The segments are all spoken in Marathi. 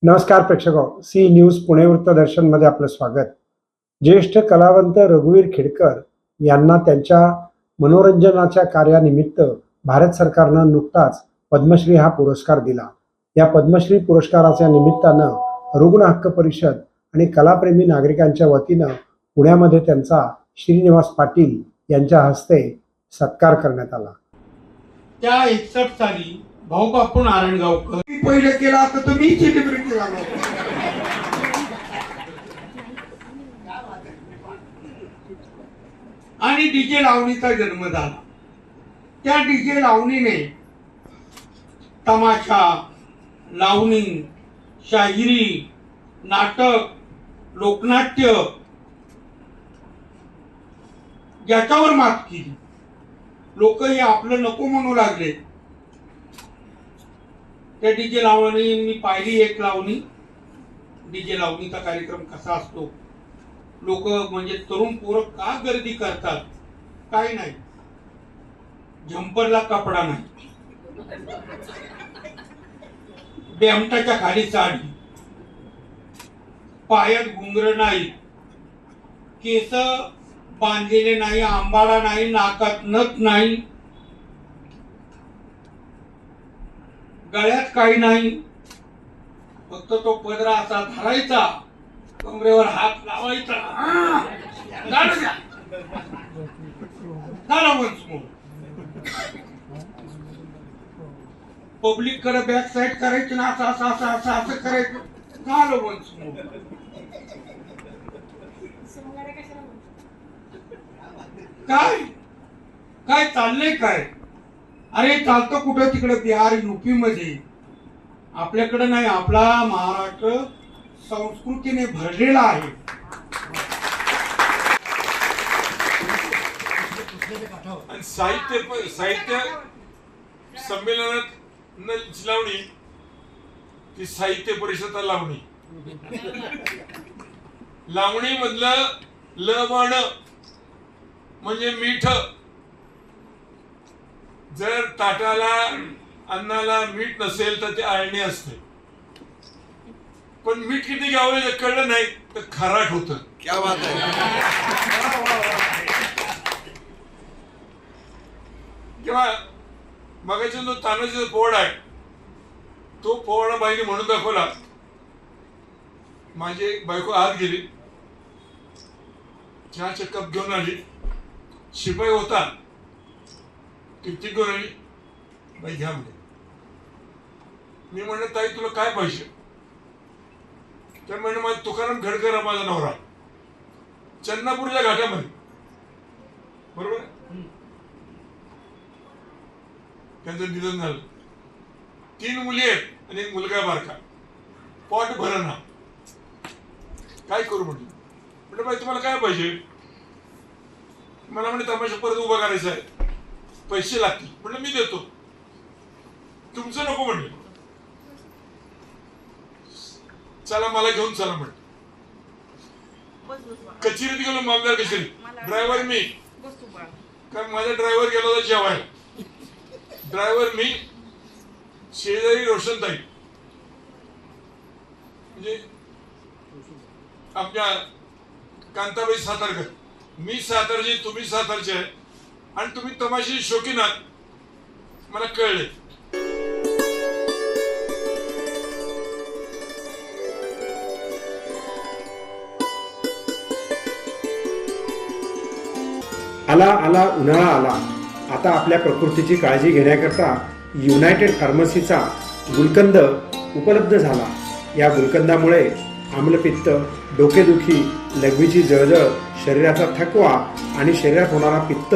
नमस्कार प्रेक्षक सी न्यूज पुणे वृत्तदर्शन मध्ये आपलं स्वागत। ज्येष्ठ कलावंत रघुवीर खेडकर यांना त्यांच्या मनोरंजनाच्या कार्यानिमित्त भारत सरकारनं नुकताच पद्मश्री हा पुरस्कार दिला। या पद्मश्री पुरस्काराच्या निमित्तानं रुग्ण हक्क परिषद आणि कलाप्रेमी नागरिकांच्या वतीनं पुण्यामध्ये त्यांचा श्रीनिवास पाटील यांच्या हस्ते सत्कार करण्यात आला। त्या 61 साली भाऊ बापू नारायणगावकर पहिले केला आता तुम्ही सेलिब्रिटी झाला। आणि डीजे लावणीचा जन्म झाला। त्या डीजे लावणीने तमाशा, लावणी, शाहिरी, नाटक, लोकनाट्य याच्यावर मात केली। लोक हे आपलं नको म्हणू लागले। त्या डीजे लावणी मी पाहिली, एक लावणी। डीजे लावणीचा कार्यक्रम कसा असतो, लोक म्हणजे तरुण पोरं का गर्दी करतात, काय नाही, झंपरला कपडा नाही, बेमटाच्या खाली साडी, पायात घुंगर नाही, केस बांधलेले नाही, आंबाडा नाही, नाकात नथ नाही, गळ्यात काही नाही, फक्त तो पदरा असा धरायचा, कमरेवर हात लावायचा, पब्लिक कडे बॅक साईड करायची ना, असं असं असं असं असं करायचं, झालं वन्स मोर। काय काय चाललंय काय? अरे चालतं कुठं तिकडे बिहार यूपी मध्ये, आपल्याकडे नाही। आपला महाराष्ट्र संस्कृतीने भरलेला आहे। आणि साहित्य संमेलनात लावणी ती साहित्य परिषद लावणी। लावणी मधलं लवण म्हणजे मीठ। जर ताटाला अन्नाला मीठ नसेल तर ते आळणी असते, पण मीठ किती घ्यावं जर कळलं नाही तर खाराट होतं। क्या बात आहे। किंवा मगाचा जो तानाचा पोवाडा आहे, तो पोवाडा बाईने म्हणून दाखवला। माझी बायको आत गेली, चहाचा कप घेऊन आली, शिपाई होता, किती घेऊन आली, बाई घ्या म्हणजे। मी म्हणलं ताई तुला काय पाहिजे? तर म्हणजे माझा तुकाराम खडकर माझा नवरा, चन्नापूरच्या घाटामध्ये, बरोबर, त्यांचं निधन झालं। 3 मुली आहेत आणि एक मुलगा बारका, पोट भरणा। काय करू म्हटलं बाई तुम्हाला काय पाहिजे? मला म्हणजे तमाशा परत उभा करायचा आहे, पैसे लागतील। म्हटलं मी देतो, तुमचं नको म्हणलं। चला मला घेऊन चला म्हटलं। कचेरीत गेलो, मामदार कचेरी, ड्रायव्हर मी, कारण माझा ड्रायव्हर गेला होता जेवायला। ड्रायव्हर मी, शेजारी रोशनताई, म्हणजे आपल्या कांताबाई सातारकर, मी सातारची, तुम्ही सातारचे आहे, आणि तुम्ही तमाशे शौकीन आहात, मला कळले। आला आला उन्हाळा आला। आता आपल्या प्रकृतीची काळजी घेण्याकरता युनायटेड फार्मसीचा गुलकंद उपलब्ध झाला। या गुलकंदामुळे आम्लपित्त, डोकेदुखी, लघवीची जळजळ, शरीराचा थकवा आणि शरीरात होणारा पित्त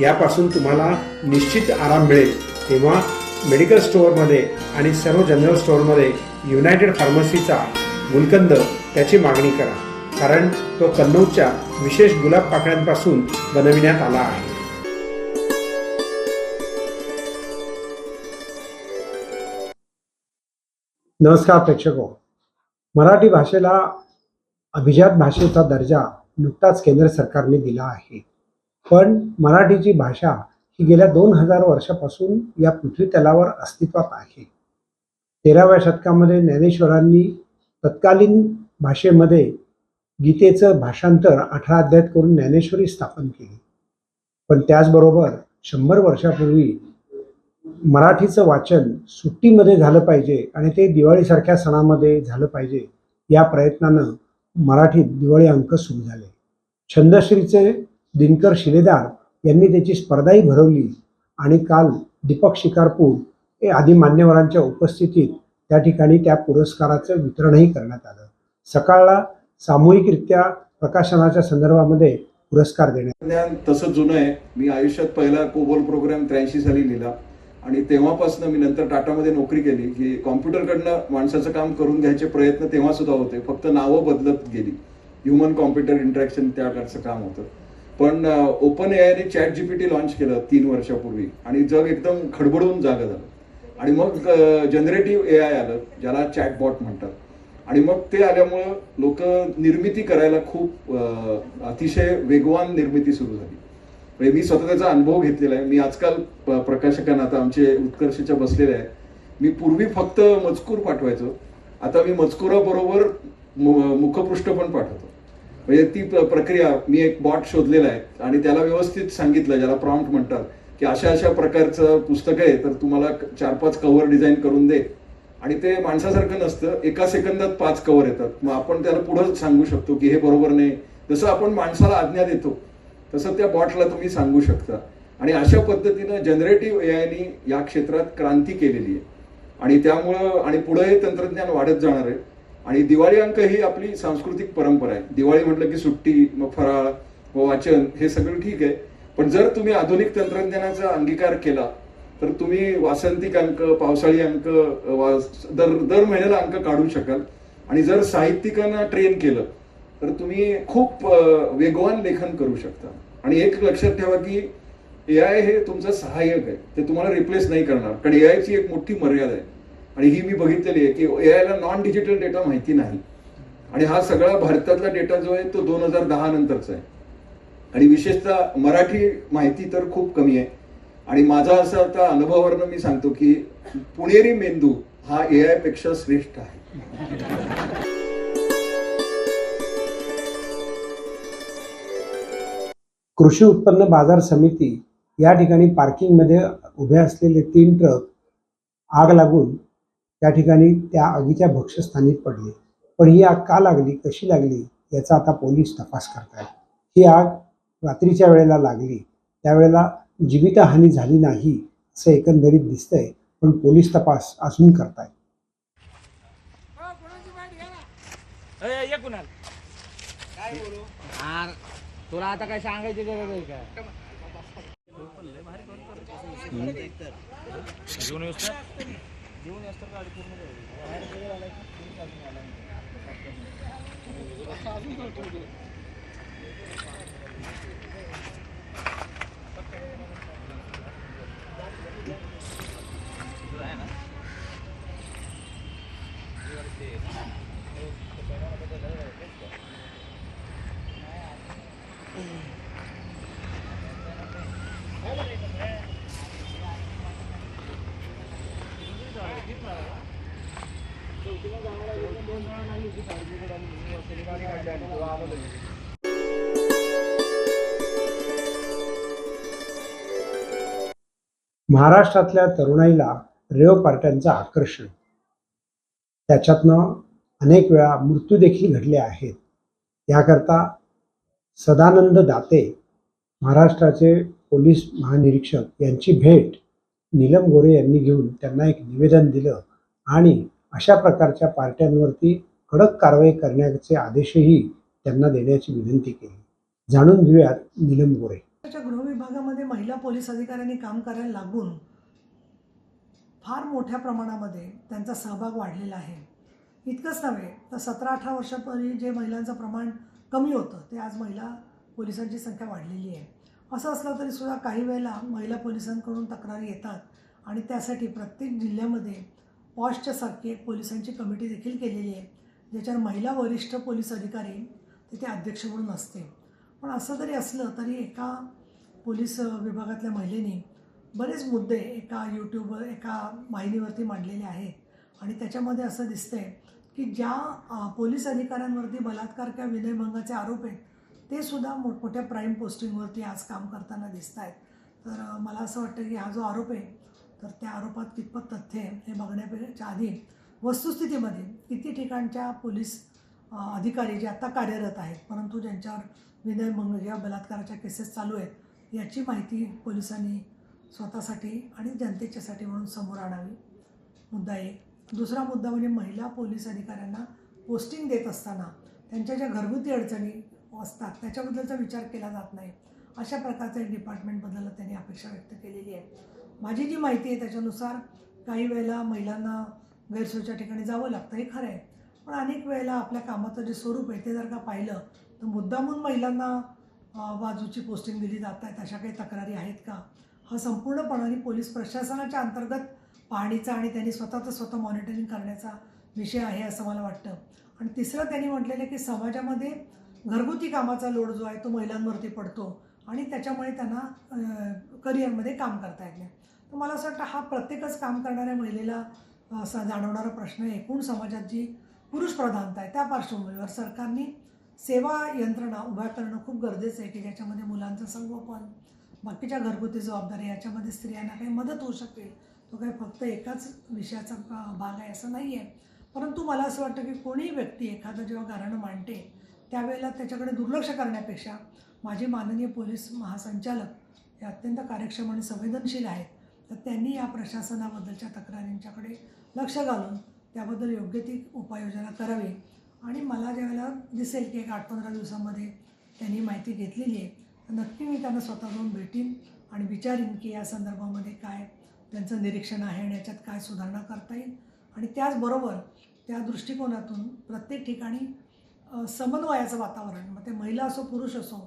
यापासून तुम्हाला निश्चित आराम मिळेल। तेव्हा मेडिकल स्टोअरमध्ये आणि सर्व जनरल स्टोअरमध्ये युनायटेड फार्मसीचा गुलकंद त्याची मागणी करा, कारण तो कन्नौजच्या विशेष गुलाब पाकळ्यांपासून बनविण्यात आला आहे। नमस्कार प्रेक्षको, मराठी भाषेला अभिजात भाषेचा दर्जा नुकताच केंद्र सरकारने दिला आहे। पण मराठीची भाषा ही गेल्या 2000 वर्षापासून या पृथ्वी तलावर अस्तित्वात आहे। 13व्या शतकामध्ये ज्ञानेश्वरांनी तत्कालीन भाषेमध्ये गीतेचं भाषांतर 18 अध्यायात करून ज्ञानेश्वरी स्थापन केली. पण त्याचबरोबर 100 वर्षापूर्वी मराठीचं वाचन सुट्टीमध्ये झालं पाहिजे आणि ते दिवाळीसारख्या सणामध्ये झालं पाहिजे या प्रयत्नानं मराठीत दिवाळी अंक सुरू झाले. छंदश्रीचे दिनकर शिलेदार यांनी त्याची स्पर्धाही भरवली आणि काल दीपक शिकारपूर आदी मान्यवरांच्या उपस्थितीत त्या ठिकाणी त्या पुरस्काराचं वितरणही करण्यात आलं. सकाळला सामूहिकरित्या प्रकाशनाच्या संदर्भामध्ये पुरस्कार देण्यात. ज्ञान तसं जुनं आहे. मी आयुष्यात पहिला कोबोल प्रोग्राम 83 साली लिहिला आणि तेव्हापासून मी नंतर टाटामध्ये नोकरी केली की कॉम्प्युटरकडनं माणसाचं काम करून घ्यायचे प्रयत्न तेव्हा सुद्धा होते, फक्त नावं बदलत गेली. ह्युमन कॉम्प्युटर इंटरॅक्शन त्याकडचं काम होतं. पण ओपन एआयने ChatGPT लॉन्च केलं 3 वर्षापूर्वी आणि जग एकदम खडबडून जागं झालं. आणि मग जनरेटिव्ह AI आलं, ज्याला चॅटबॉट म्हणतात. आणि मग ते आल्यामुळं लोक निर्मिती करायला खूप अतिशय वेगवान निर्मिती सुरू झाली. म्हणजे मी स्वतः त्याचा अनुभव घेतलेला आहे. मी आजकाल प्रकाशकांना, आता आमचे उत्कर्षच्या बसलेले आहे, मी पूर्वी फक्त मजकूर पाठवायचो, आता मी मजकुराबरोबर मुखपृष्ठ पण पाठवतो. म्हणजे ती प्रक्रिया, मी एक बॉट शोधलेला आहे आणि त्याला व्यवस्थित सांगितलं, ज्याला प्रॉम्प्ट म्हणतात, की अशा अशा प्रकारचं पुस्तक आहे तर तुम्हाला 4-5 कव्हर डिझाईन करून दे. आणि ते माणसासारखं नसतं, एका सेकंदात 5 कव्हर येतात. मग आपण त्याला पुढं सांगू शकतो की हे बरोबर नाही. जसं आपण माणसाला आज्ञा देतो तसं त्या बॉटला तुम्ही सांगू शकता. आणि अशा पद्धतीनं जनरेटिव्ह एआयनी या क्षेत्रात क्रांती केलेली आहे. आणि त्यामुळं आणि पुढे हे तंत्रज्ञान वाढत जाणार आहे. आणि दिवाळी अंक ही आपली सांस्कृतिक परंपरा आहे. दिवाळी म्हटलं की सुट्टी, मग फराळ, वाचन, हे सगळं ठीक आहे. पण जर तुम्ही आधुनिक तंत्रज्ञानाचा अंगीकार केला तर तुम्ही वासंतिक अंक, पावसाळी अंक, दर महिन्याला अंक काढू शकाल. आणि जर साहित्यिकांना ट्रेन केलं तर तुम्ही खूप वेगवान लेखन करू शकता. आणि एक लक्षात ठेवा की AI हे तुमचं सहाय्यक आहे, ते तुम्हाला रिप्लेस नाही करणार. कारण AIची एक मोठी मर्यादा आहे आणि ही मी बघितलेली आहे की AIला नॉन डिजिटल डेटा माहिती नाही. आणि हा सगळा भारतातला डेटा जो आहे तो 2010 नंतरचा आहे. आणि विशेषतः मराठी माहिती तर खूप कमी आहे. आणि माझा असं आता अनुभवावरनं मी सांगतो की पुणेरी मेंदू हा AI पेक्षा श्रेष्ठ आहे. कृषी उत्पन्न बाजार समिती या ठिकाणी पार्किंगमध्ये उभे असलेले 3 ट्रक आग लागून त्या ठिकाणी त्या आगीच्या भक्ष्यस्थानी पडले. पण ही आग का लागली, कशी लागली याचा आता पोलीस तपास करतायत. ही आग रात्रीच्या वेळेला लागली, त्यावेळेला जीवितहानी झाली नाही असं एकंदरीत दिसतंय. पण पोलीस तपास अजून करतायत. तुला आता काय सांगायची गरज आहे का? महाराष्ट्रातल्या तरुणाईला रेव पार्ट्यांचं आकर्षण, त्याच्यातनं अनेक वेळा मृत्यू देखील घडले आहेत. याकरता सदानंद दाते महाराष्ट्राचे पोलीस महानिरीक्षक यांची भेट नीलम गोरे यांनी घेऊन त्यांना एक निवेदन दिलं आणि अशा प्रकारच्या पार्ट्यांवरती कडक कारवाई करण्याचे आदेशही त्यांना देण्याची विनंती केली. जाणून घेऊयात नीलम गोरे. गृह विभागामध्ये महिला पोलीस अधिकाऱ्यांनी काम करायला लागून फार मोठ्या प्रमाणामध्ये त्यांचा सहभाग वाढलेला आहे. इतकंच नव्हे तर 17-18 वर्षापूर्वी जे महिलांचं प्रमाण कमी होतं ते आज महिला पोलिसांची संख्या वाढलेली आहे. असं असलं तरी सुद्धा काही वेळेला महिला पोलिसांकडून तक्रारी येतात आणि त्यासाठी प्रत्येक जिल्ह्यामध्ये पॉशच्या सारखी एक पोलिसांची कमिटी देखील केलेली आहे, ज्याच्यावर महिला वरिष्ठ पोलीस अधिकारी तिथे अध्यक्ष म्हणून असते. पण असं जरी असलं तरी एका पोलीस विभागातल्या महिलेने बरेच मुद्दे एका यूट्यूबवर एका वाहिनीवरती मांडलेले आहेत आणि त्याच्यामध्ये असं दिसतंय की की ज्या पोलीस अधिकाऱ्यांवरती बलात्कार किंवा विनयभंगाचे आरोप आहेत ते सुद्धा मोठमोठ्या प्राईम पोस्टिंगवरती आज काम करताना दिसत आहेत. तर मला असं वाटतं की हा जो आरोप आहे तर त्या आरोपात कितपत तथ्य आहे हे बघण्यापेक्षा आधी वस्तुस्थितीमध्ये किती ठिकाणच्या पोलीस अधिकारी जे आता कार्यरत आहेत परंतु ज्यांच्यावर विनयभंग किंवा बलात्काराच्या केसेस चालू आहेत याची माहिती पोलिसांनी स्वतःसाठी आणि जनतेच्यासाठी म्हणून समोर आणावी. मुद्दा एक. दुसरा मुद्दा म्हणजे महिला पोलीस अधिकाऱ्यांना पोस्टिंग देत असताना त्यांच्या ज्या घरगुती अडचणी असतात त्याच्याबद्दलचा विचार केला जात नाही. अशा प्रकारचं एक डिपार्टमेंटबद्दल त्यांनी अपेक्षा व्यक्त केलेली आहे. माझी जी माहिती आहे त्याच्यानुसार काही वेळेला महिलांना गैरसोयीच्या ठिकाणी जावं लागतं हे खरं आहे. पण अनेक वेळेला आपल्या कामाचं जे स्वरूप आहे ते जर का पाहिलं तर मुद्दामून महिलांना बाजूची पोस्टिंग दिली जात आहेत अशा काही तक्रारी आहेत का हा संपूर्णपणाने पोलीस प्रशासनाच्या अंतर्गत पाहणीचा आणि त्यांनी स्वतः मॉनिटरिंग करण्याचा विषय आहे असं मला वाटतं. आणि तिसरं त्यांनी म्हटलेलं की समाजामध्ये घरगुती कामाचा लोड जो आहे तो महिलांवरती पडतो आणि त्याच्यामुळे त्यांना करिअरमध्ये काम करता येत नाही. तर मला असं वाटतं हा प्रत्येकच काम करणाऱ्या महिलेला असा जाणवणारा प्रश्न आहे. एकूण समाजात जी पुरुष प्रधानता आहे त्या पार्श्वभूमीवर सरकारने सेवा यंत्रणा उभ्या करणं खूप गरजेचं आहे की ज्याच्यामध्ये मुलांचं संगोपन बाकीच्या घरगुती जबाबदारी याच्यामध्ये स्त्रियांना काही मदत होऊ शकेल. तो काही फक्त एकाच विषयाचा भाग आहे असं नाही आहे. परंतु मला असं वाटतं की कोणी व्यक्ती एखादं जेव्हा गाऱ्हाणं मांडते त्यावेळेला त्याच्याकडे दुर्लक्ष करण्यापेक्षा माझे माननीय पोलीस महासंचालक हे अत्यंत कार्यक्षम आणि संवेदनशील आहेत. तर त्यांनी या प्रशासनाबद्दलच्या तक्रारींच्याकडे लक्ष घालून त्याबद्दल योग्य ती उपाययोजना करावी. आणि मला ज्यावेळेला दिसेल की एक 8-15 दिवसामध्ये त्यांनी माहिती घेतलेली आहे तर नक्की मी त्यांना स्वतः जाऊन भेटीन आणि विचारीन की या संदर्भामध्ये काय त्यांचं निरीक्षण आहे आणि याच्यात काय सुधारणा करता येईल. आणि त्याचबरोबर त्या दृष्टिकोनातून प्रत्येक ठिकाणी समन्वयाचं वातावरण मग ते महिला असो पुरुष असो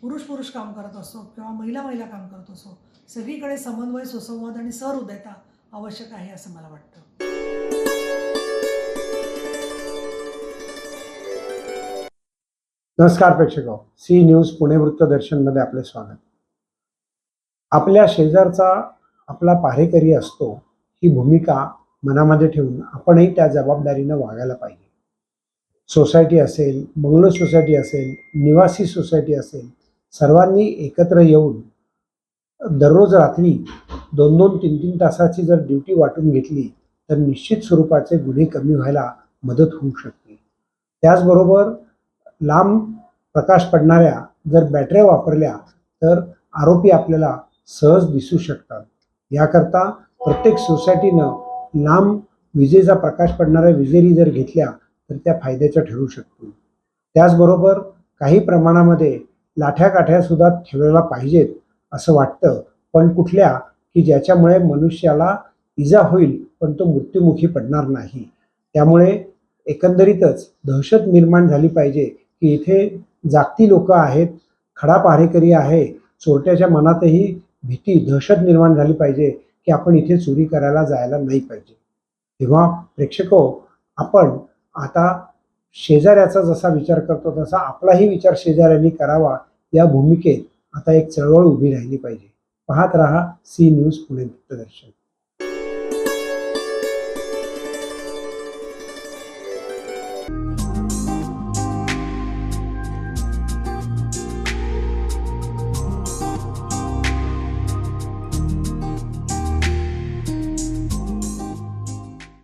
पुरुष काम करत असो किंवा महिला काम करत असो सगळीकडे समन्वय सुसंवाद आणि सहृदयता आवश्यक आहे असं मला वाटतं. नमस्कार प्रेक्षक, सी न्यूज पुणे वृत्तदर्शनमध्ये आपले स्वागत. आपल्या शेजारचा आपला पहारेकरी असतो ही भूमिका मनामध्ये ठेवून आपणही त्या जबाबदारीनं वागायला पाहिजे. सोसायटी असेल, बंगलो सोसायटी असेल, निवासी सोसायटी असेल, सर्वांनी एकत्र येऊन दररोज रात्री 2-2, 3-3 तासाची जर ड्युटी वाटून घेतली तर निश्चित स्वरूपाचे गुन्हे कमी व्हायला मदत होऊ शकते. त्याचबरोबर लांब प्रकाश पडणाऱ्या जर बॅटऱ्या वापरल्या तर आरोपी आपल्याला सहज दिसू शकतात. याकरता प्रत्येक सोसायटीनं लांब विजेचा प्रकाश पडणाऱ्या विजेरी जर घेतल्या तर त्या फायद्याच्या ठरू शकतील. त्याचबरोबर काही प्रमाणामध्ये लाठ्या-काठ्यासुद्धा ठेवायला पाहिजेत असं वाटतं, पण कुठल्या की ज्याच्यामुळे मनुष्याला इजा होईल पण तो मृत्युमुखी पडणार नाही. त्यामुळे एकंदरीतच दहशत निर्माण झाली पाहिजे की इथे जागती लोक आहेत, खडा पहारेकरी आहे, चोरट्याच्या मनातही भीती दहशत निर्माण झाली पाहिजे की आपण इथे चोरी करायला जायला नाही पाहिजे. तेव्हा प्रेक्षको, आपण आता शेजाऱ्याचा जसा विचार करतो तसा आपलाही विचार शेजाऱ्यांनी करावा या भूमिकेत आता एक चळवळ उभी राहिली पाहिजे. पाहत रहा सी न्यूज पुणे वृत्तदर्शन.